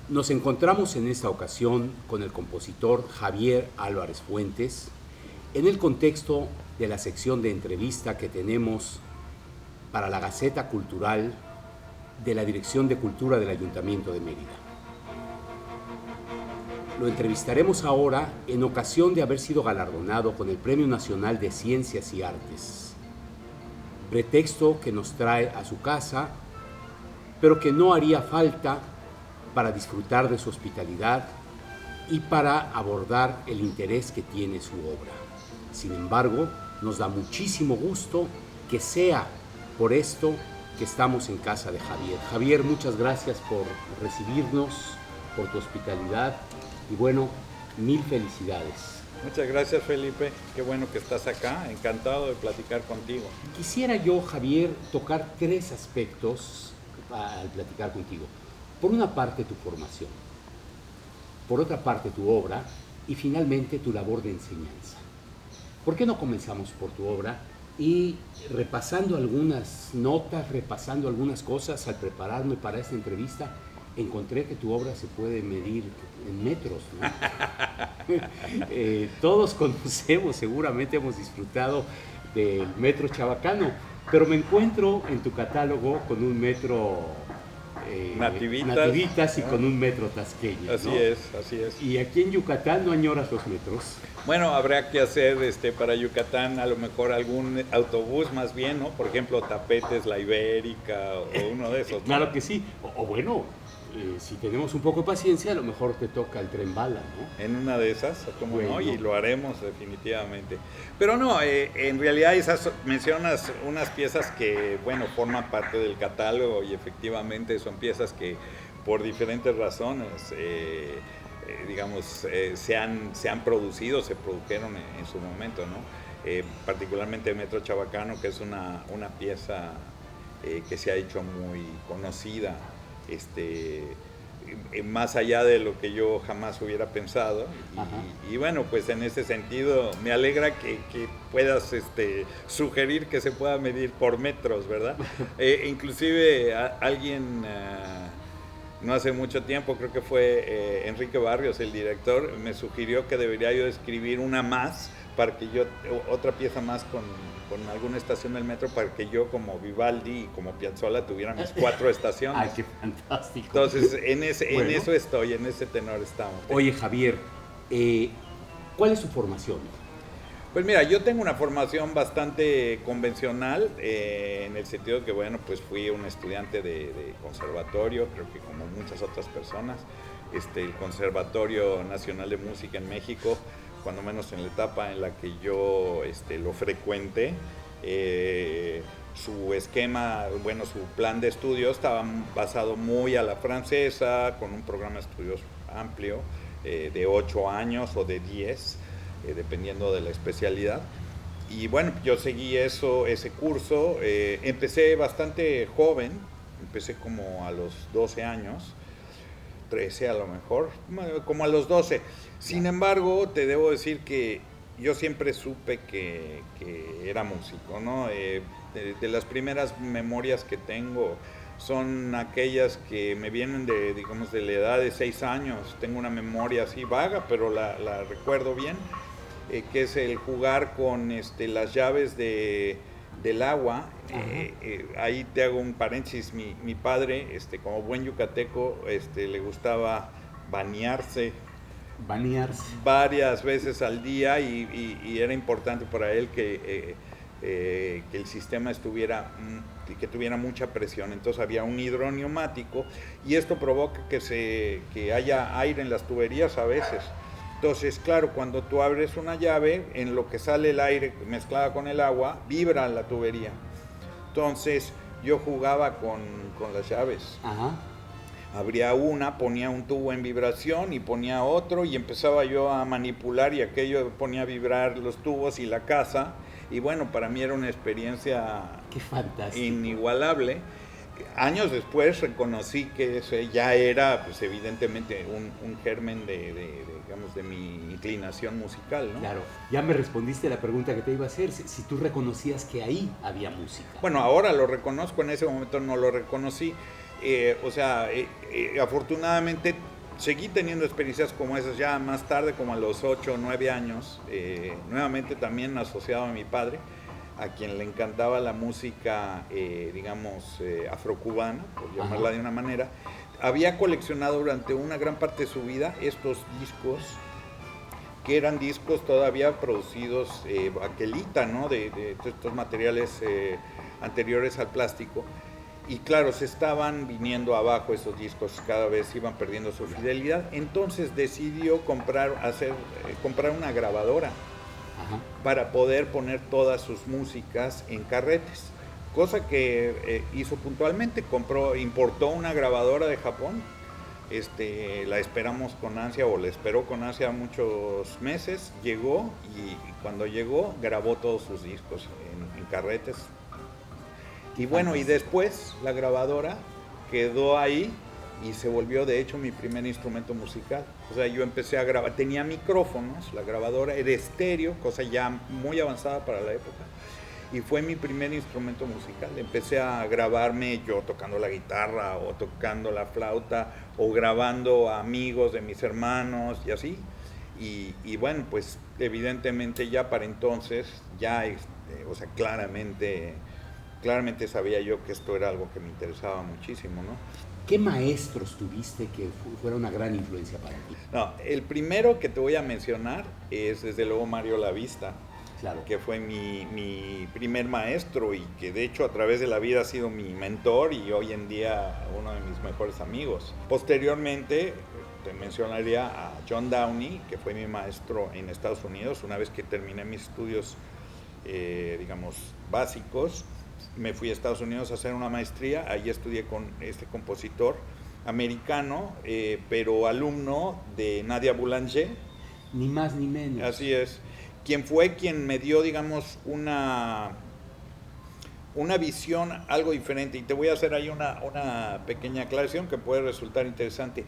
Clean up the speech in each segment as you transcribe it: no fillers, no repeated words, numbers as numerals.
Nos encontramos en esta ocasión con el compositor Javier Álvarez Fuentes en el contexto de la sección de entrevista que tenemos para la Gaceta Cultural de la Dirección de Cultura del Ayuntamiento de Mérida. Lo entrevistaremos ahora en ocasión de haber sido galardonado con el Premio Nacional de Ciencias y Artes, pretexto que nos trae a su casa, pero que no haría falta para disfrutar de su hospitalidad y para abordar el interés que tiene su obra. Sin embargo, nos da muchísimo gusto que sea por esto que estamos en casa de Javier. Javier, muchas gracias por recibirnos, por tu hospitalidad y bueno, mil felicidades. Muchas gracias, Felipe, qué bueno que estás acá, encantado de platicar contigo. Quisiera yo, Javier, tocar tres aspectos al platicar contigo. Por una parte, tu formación, por otra parte, tu obra y finalmente tu labor de enseñanza. ¿Por qué no comenzamos por tu obra? Y repasando algunas notas, repasando algunas cosas al prepararme para esta entrevista, encontré que tu obra se puede medir en metros, ¿no? Todos conocemos, seguramente hemos disfrutado del metro chabacano, pero me encuentro en tu catálogo con un metro nativitas y con un metro tasqueño. Así, ¿no? Así es. Y aquí en Yucatán no añoras los metros. Bueno, habrá que hacer para Yucatán a lo mejor algún autobús más bien, ¿no? Por ejemplo, Tapetes, La Ibérica o uno de esos, ¿no? Claro que sí. O bueno, si tenemos un poco de paciencia, a lo mejor te toca el tren bala, ¿no? En una de esas, ¿cómo bueno. no? Y lo haremos definitivamente. Pero no, en realidad mencionas unas piezas que, bueno, forman parte del catálogo y efectivamente son piezas que por diferentes razones, se han producido, se produjeron en su momento, ¿no? Particularmente Metro Chabacano, que es una pieza que se ha hecho muy conocida, más allá de lo que yo jamás hubiera pensado y bueno, pues en ese sentido me alegra que puedas sugerir que se pueda medir por metros, ¿verdad? Inclusive alguien no hace mucho tiempo, creo que fue Enrique Barrios, el director, me sugirió que debería yo escribir una más para que otra pieza más con alguna estación del metro, para que yo como Vivaldi y como Piazzolla tuviera mis 4 estaciones. ¡Ay, qué fantástico! Entonces, en eso estoy, en ese tenor estamos. Oye, Javier, ¿cuál es su formación? Pues mira, yo tengo una formación bastante convencional, en el sentido que, bueno, pues fui un estudiante de conservatorio, creo que como muchas otras personas, el Conservatorio Nacional de Música en México, cuando menos en la etapa en la que yo lo frecuenté, su esquema, bueno, su plan de estudios estaba basado muy a la francesa, con un programa de estudios amplio, de 8 años o de 10, dependiendo de la especialidad. Y bueno, yo seguí ese curso, empecé bastante joven, empecé como a los 12 años, 13 a lo mejor, como a los 12. Sin embargo, te debo decir que yo siempre supe que era músico, ¿no? De las primeras memorias que tengo son aquellas que me vienen de la edad de 6 años. Tengo una memoria así vaga, pero la recuerdo bien, que es el jugar con las llaves del agua. Ahí te hago un paréntesis, mi padre, como buen yucateco, le gustaba bañarse varias veces al día y era importante para él que el sistema que tuviera mucha presión. Entonces había un hidroneumático y esto provoca que haya aire en las tuberías a veces. Entonces, claro, cuando tú abres una llave, en lo que sale el aire mezclado con el agua, vibra la tubería. Entonces, yo jugaba con las llaves. Ajá. Abría una, ponía un tubo en vibración y ponía otro y empezaba yo a manipular y aquello ponía a vibrar los tubos y la casa. Y bueno, para mí era una experiencia inigualable. Años después reconocí que ese ya era, pues evidentemente, un germen de mi inclinación musical, ¿no? Claro, ya me respondiste la pregunta que te iba a hacer, si tú reconocías que ahí había música. Bueno, ahora lo reconozco, en ese momento no lo reconocí. Afortunadamente seguí teniendo experiencias como esas ya más tarde, como a los 8 o 9 años, nuevamente también asociado a mi padre, a quien le encantaba la música, digamos, afrocubana, por llamarla de una manera. Había coleccionado durante una gran parte de su vida estos discos, que eran discos todavía producidos baquelita, ¿no? De estos materiales anteriores al plástico. Y claro, se estaban viniendo abajo esos discos, cada vez iban perdiendo su fidelidad. Entonces decidió comprar una grabadora para poder poner todas sus músicas en carretes. Cosa que hizo puntualmente, importó una grabadora de Japón. La esperamos con ansia, o la esperó con ansia muchos meses. Llegó y cuando llegó grabó todos sus discos en carretes. Y bueno, y después la grabadora quedó ahí y se volvió de hecho mi primer instrumento musical. O sea, yo empecé a grabar, tenía micrófonos, la grabadora era estéreo, cosa ya muy avanzada para la época. Y fue mi primer instrumento musical. Empecé a grabarme yo tocando la guitarra o tocando la flauta o grabando a amigos de mis hermanos y así. Y bueno, pues evidentemente ya para entonces, ya o sea, claramente sabía yo que esto era algo que me interesaba muchísimo, ¿no? ¿Qué maestros tuviste que fuera una gran influencia para ti? No, el primero que te voy a mencionar es desde luego Mario Lavista, claro, que fue mi primer maestro y que de hecho a través de la vida ha sido mi mentor y hoy en día uno de mis mejores amigos. Posteriormente te mencionaría a John Downey, que fue mi maestro en Estados Unidos. Una vez que terminé mis estudios, digamos, básicos, me fui a Estados Unidos a hacer una maestría. Ahí estudié con este compositor americano, pero alumno de Nadia Boulanger. Ni más ni menos. Así es. Quien me dio, digamos, una visión algo diferente. Y te voy a hacer ahí una pequeña aclaración que puede resultar interesante.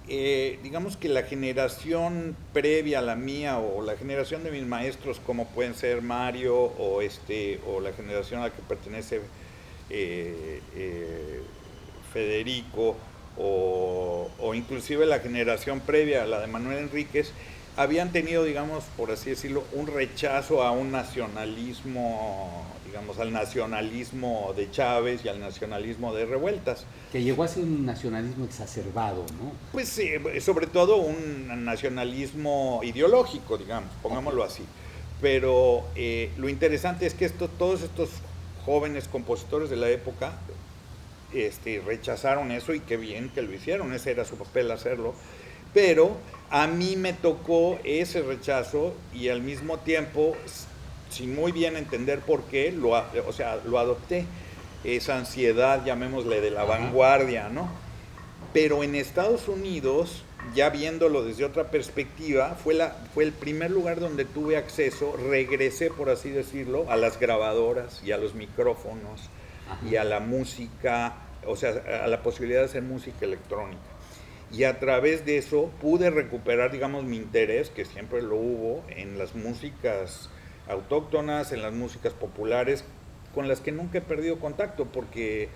Digamos que la generación previa a la mía, o la generación de mis maestros, como pueden ser Mario o la generación a la que pertenece Federico, o inclusive la generación previa a la de Manuel Enríquez, habían tenido, digamos, por así decirlo, un rechazo a un nacionalismo, digamos, al nacionalismo de Chávez y al nacionalismo de Revueltas. Que llegó a ser un nacionalismo exacerbado, ¿no? Pues sí, sobre todo un nacionalismo ideológico, digamos, pongámoslo así. Pero lo interesante es que todos estos jóvenes compositores de la época rechazaron eso, y qué bien que lo hicieron, ese era su papel, hacerlo. Pero a mí me tocó ese rechazo y al mismo tiempo, sin muy bien entender por qué, lo adopté. Esa ansiedad, llamémosle, de la vanguardia, ¿no? Pero en Estados Unidos, ya viéndolo desde otra perspectiva, fue el primer lugar donde tuve acceso, regresé, por así decirlo, a las grabadoras y a los micrófonos y a la música, o sea, a la posibilidad de hacer música electrónica. Y a través de eso pude recuperar, digamos, mi interés, que siempre lo hubo, en las músicas autóctonas, en las músicas populares, con las que nunca he perdido contacto, porque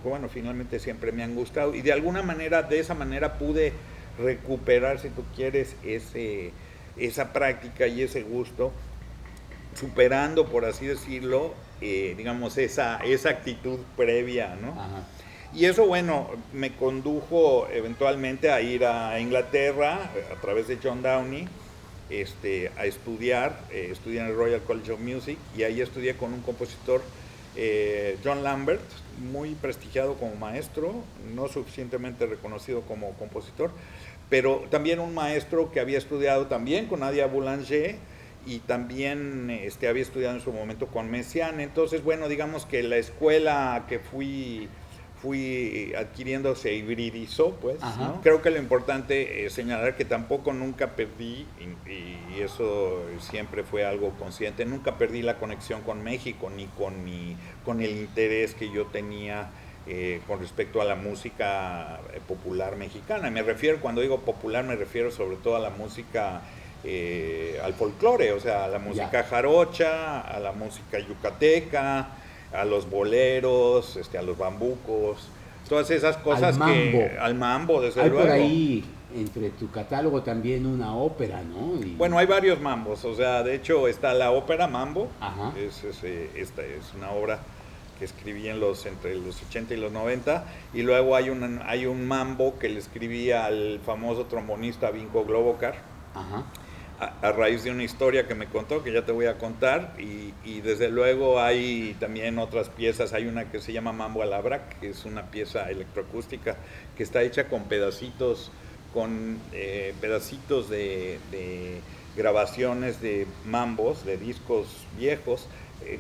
bueno, finalmente siempre me han gustado. Y de alguna manera, de esa manera pude recuperar, si tú quieres, esa práctica y ese gusto, superando, por así decirlo, digamos, esa actitud previa, ¿no? Ajá. Y eso, bueno, me condujo eventualmente a ir a Inglaterra a través de John Downey, a estudiar. Estudié en el Royal College of Music y ahí estudié con un compositor, John Lambert, muy prestigiado como maestro, no suficientemente reconocido como compositor, pero también un maestro que había estudiado también con Nadia Boulanger y también había estudiado en su momento con Messiaen. Entonces, bueno, digamos que la escuela que fui adquiriendo se hibridizó, pues, ¿no? Creo que lo importante es señalar que tampoco nunca perdí, y eso siempre fue algo consciente, nunca perdí la conexión con México, ni con el interés que yo tenía con respecto a la música popular mexicana. Cuando digo popular, me refiero sobre todo a la música, al folclore, o sea, a la música jarocha, a la música yucateca, a los boleros, a los bambucos, todas esas cosas al mambo, desde hay luego. Por ahí entre tu catálogo también una ópera, ¿no? Bueno, hay varios mambos, o sea, de hecho está la ópera Mambo, esta es una obra que escribí entre los 80 y los 90, y luego hay un mambo que le escribí al famoso trombonista Vinko Globokar, a raíz de una historia que me contó, que ya te voy a contar, y desde luego hay también otras piezas. Hay una que se llama Mambo a la Brac, que es una pieza electroacústica que está hecha con pedacitos de grabaciones de mambos, de discos viejos,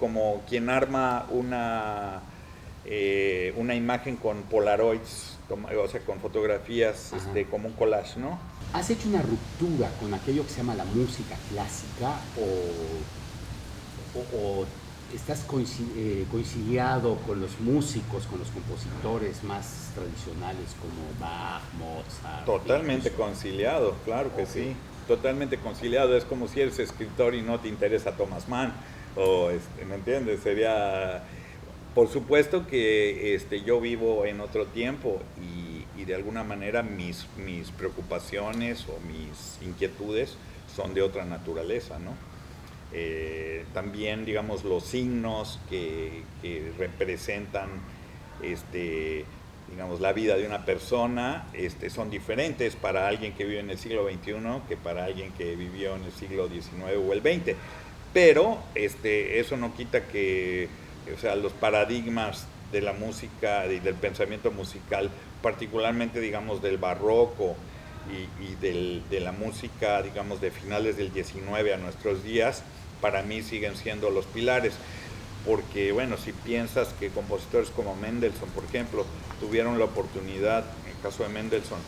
como quien arma una imagen con polaroids, o sea, con fotografías, como un collage, ¿no? ¿Has hecho una ruptura con aquello que se llama la música clásica o estás conciliado con los músicos, con los compositores más tradicionales como Bach, Mozart? Totalmente conciliado, claro que sí, totalmente conciliado. Es como si eres escritor y no te interesa Thomas Mann, ¿me entiendes? Sería, por supuesto que yo vivo en otro tiempo y de alguna manera mis preocupaciones o mis inquietudes son de otra naturaleza, ¿no? También, digamos, los signos que representan digamos, la vida de una persona son diferentes para alguien que vive en el siglo XXI que para alguien que vivió en el siglo XIX o el XX. Pero eso no quita que, o sea, los paradigmas de la música y del pensamiento musical, particularmente, digamos, del barroco y de la música, digamos, de finales del XIX a nuestros días, para mí siguen siendo los pilares. Porque, bueno, si piensas que compositores como Mendelssohn, por ejemplo, tuvieron la oportunidad, en el caso de Mendelssohn,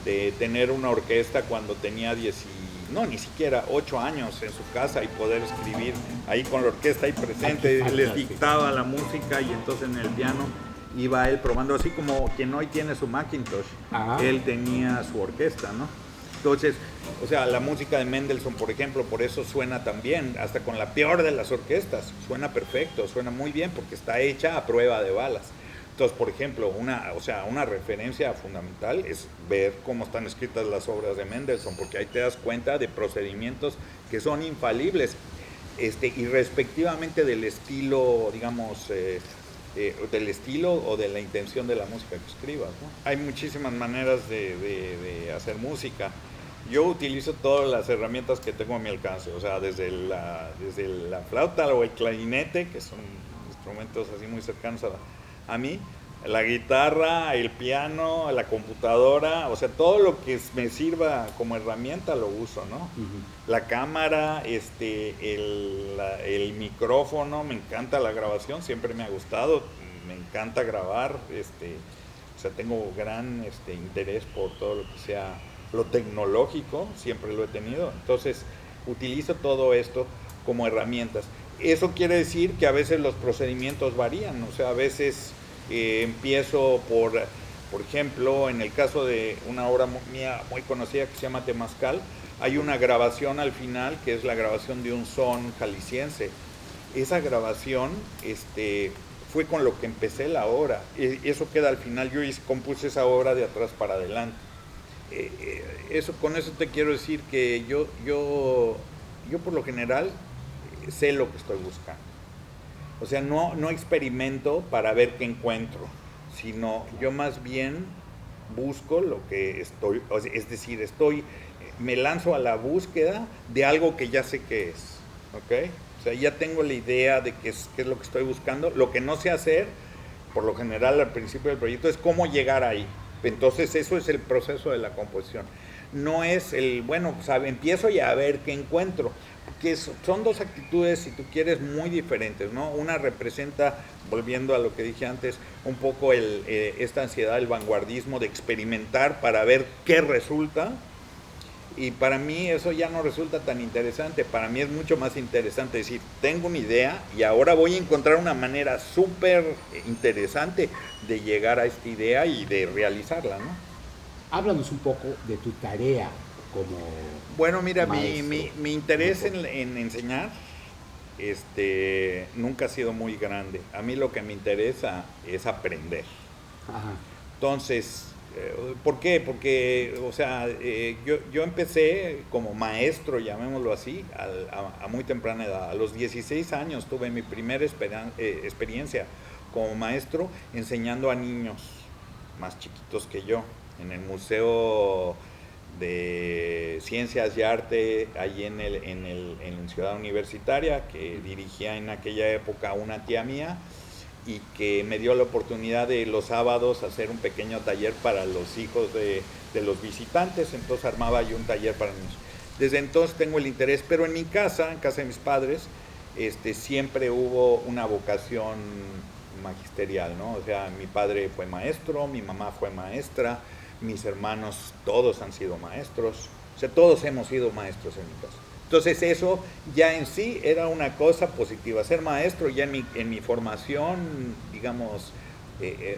de tener una orquesta cuando tenía ni siquiera 8 años en su casa y poder escribir ahí con la orquesta ahí presente, les dictaba la música y entonces en el piano iba él probando, así como quien hoy tiene su Macintosh, él tenía su orquesta, ¿no? Entonces, o sea, la música de Mendelssohn, por ejemplo, por eso suena tan bien, hasta con la peor de las orquestas, suena perfecto, suena muy bien, porque está hecha a prueba de balas. Entonces, por ejemplo, una referencia fundamental es ver cómo están escritas las obras de Mendelssohn, porque ahí te das cuenta de procedimientos que son infalibles, y respectivamente del estilo, digamos, del estilo o de la intención de la música que escribas, ¿no? Hay muchísimas maneras de hacer música. Yo utilizo todas las herramientas que tengo a mi alcance, o sea, desde la flauta o el clarinete, que son instrumentos así muy cercanos a mí, la guitarra, el piano, la computadora, o sea, todo lo que me sirva como herramienta lo uso, ¿no? La cámara, el micrófono, me encanta la grabación, siempre me ha gustado, me encanta grabar, o sea, tengo gran interés por todo lo que sea lo tecnológico, siempre lo he tenido, entonces utilizo todo esto como herramientas. Eso quiere decir que a veces los procedimientos varían, o sea, a veces empiezo por ejemplo, en el caso de una obra mía muy conocida que se llama Temazcal, hay una grabación al final que es la grabación de un son jalisciense. Esa grabación fue con lo que empecé la obra, eso queda al final. Yo compuse esa obra de atrás para adelante. Con eso te quiero decir que yo por lo general sé lo que estoy buscando. O sea, no experimento para ver qué encuentro, sino yo más bien busco lo que estoy, es decir, me lanzo a la búsqueda de algo que ya sé qué es, ¿ok? O sea, ya tengo la idea de qué es lo que estoy buscando. Lo que no sé hacer, por lo general al principio del proyecto, es cómo llegar ahí. Entonces eso es el proceso de la composición. No es empiezo y a ver qué encuentro. Que son dos actitudes, si tú quieres, muy diferentes, ¿no? Una representa, volviendo a lo que dije antes, un poco esta ansiedad, el vanguardismo de experimentar para ver qué resulta. Y para mí eso ya no resulta tan interesante. Para mí es mucho más interesante decir, tengo una idea y ahora voy a encontrar una manera súper interesante de llegar a esta idea y de realizarla, ¿no? Háblanos un poco de tu tarea como Bueno, mira, maestro. mi interés en enseñar nunca ha sido muy grande. A mí lo que me interesa es aprender. Ajá. Entonces, ¿por qué? Porque, o sea, yo empecé como maestro, llamémoslo así, a muy temprana edad. A los 16 años tuve mi primera experiencia como maestro enseñando a niños más chiquitos que yo en el Museo de Ciencias y Arte, allí en Ciudad Universitaria, que dirigía en aquella época una tía mía, y que me dio la oportunidad de los sábados hacer un pequeño taller para los hijos de los visitantes. Entonces armaba yo un taller para niños. Desde entonces tengo el interés, pero en mi casa, en casa de mis padres, siempre hubo una vocación magisterial, ¿no? O sea, mi padre fue maestro, mi mamá fue maestra, mis hermanos todos han sido maestros, o sea, todos hemos sido maestros en mi casa. Entonces eso ya en sí era una cosa positiva. Ser maestro ya en mi formación, digamos,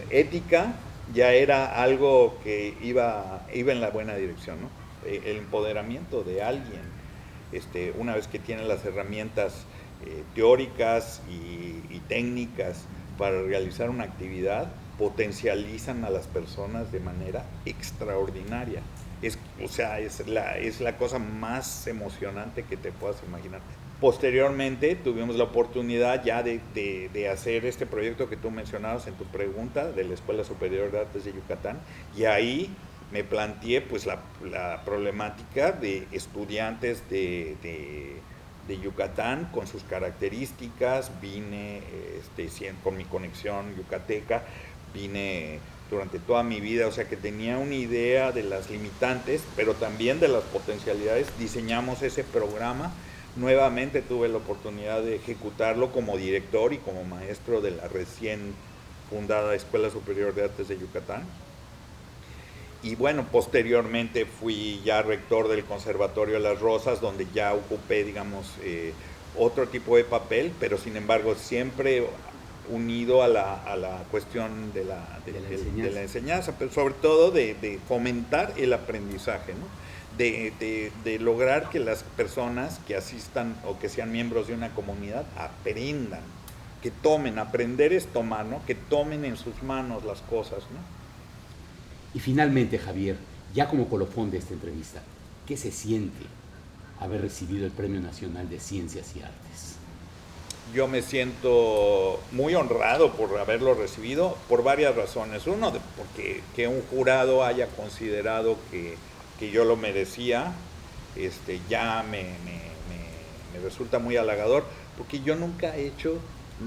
ética, ya era algo que iba en la buena dirección, ¿no? El empoderamiento de alguien, una vez que tiene las herramientas teóricas y técnicas para realizar una actividad, potencializan a las personas de manera extraordinaria. O sea, es la cosa más emocionante que te puedas imaginar. Posteriormente tuvimos la oportunidad ya de hacer este proyecto que tú mencionabas en tu pregunta de la Escuela Superior de Artes de Yucatán, y ahí me planteé pues la problemática de estudiantes de Yucatán con sus características. Vine con mi conexión yucateca, vine durante toda mi vida, o sea que tenía una idea de las limitantes, pero también de las potencialidades. Diseñamos ese programa, nuevamente tuve la oportunidad de ejecutarlo como director y como maestro de la recién fundada Escuela Superior de Artes de Yucatán. Y bueno, posteriormente fui ya rector del Conservatorio de las Rosas, donde ya ocupé, digamos, otro tipo de papel, pero sin embargo siempre unido a la cuestión de la enseñanza, pero sobre todo de fomentar el aprendizaje, ¿no? De lograr que las personas que asistan o que sean miembros de una comunidad aprendan, que tomen, aprender es tomar, ¿no? Que tomen en sus manos las cosas, ¿no? Y finalmente, Javier, ya como colofón de esta entrevista, ¿qué se siente haber recibido el Premio Nacional de Ciencias y Artes? Yo me siento muy honrado por haberlo recibido por varias razones. Uno, porque que un jurado haya considerado que yo lo merecía, ya me resulta muy halagador, porque yo nunca he hecho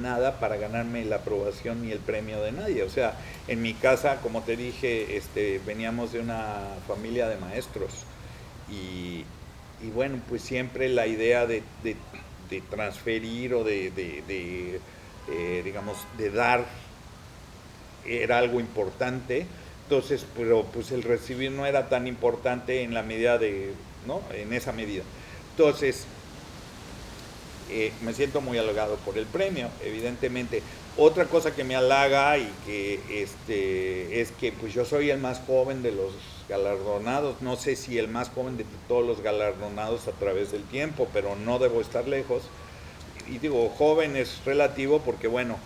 nada para ganarme la aprobación ni el premio de nadie. O sea, en mi casa, como te dije, veníamos de una familia de maestros y bueno, pues siempre la idea de transferir o digamos, de dar era algo importante. Entonces, pero pues el recibir no era tan importante en la medida ¿no? En esa medida. Entonces, me siento muy halagado por el premio, evidentemente. Otra cosa que me halaga y que es que pues yo soy el más joven de los galardonados, no sé si el más joven de todos los galardonados a través del tiempo, pero no debo estar lejos. Y digo, joven es relativo porque bueno,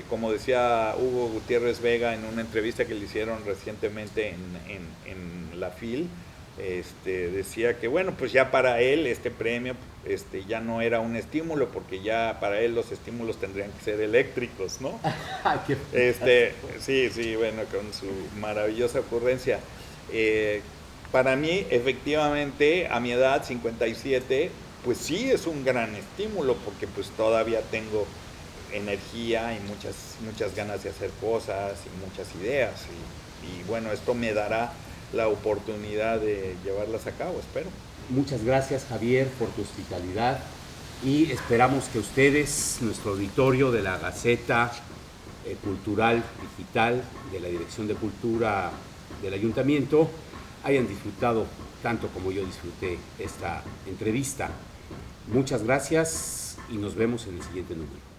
como decía Hugo Gutiérrez Vega en una entrevista que le hicieron recientemente en la FIL, decía que bueno, pues ya para él este premio ya no era un estímulo, porque ya para él los estímulos tendrían que ser eléctricos, ¿no? Sí, bueno, con su maravillosa ocurrencia. Para mí, efectivamente, a mi edad, 57, pues sí es un gran estímulo, porque pues todavía tengo energía y muchas ganas de hacer cosas y muchas ideas, y bueno, esto me dará la oportunidad de llevarlas a cabo, espero. Muchas gracias, Javier, por tu hospitalidad, y esperamos que ustedes, nuestro auditorio de la Gaceta Cultural Digital de la Dirección de Cultura del Ayuntamiento, hayan disfrutado tanto como yo disfruté esta entrevista. Muchas gracias y nos vemos en el siguiente número.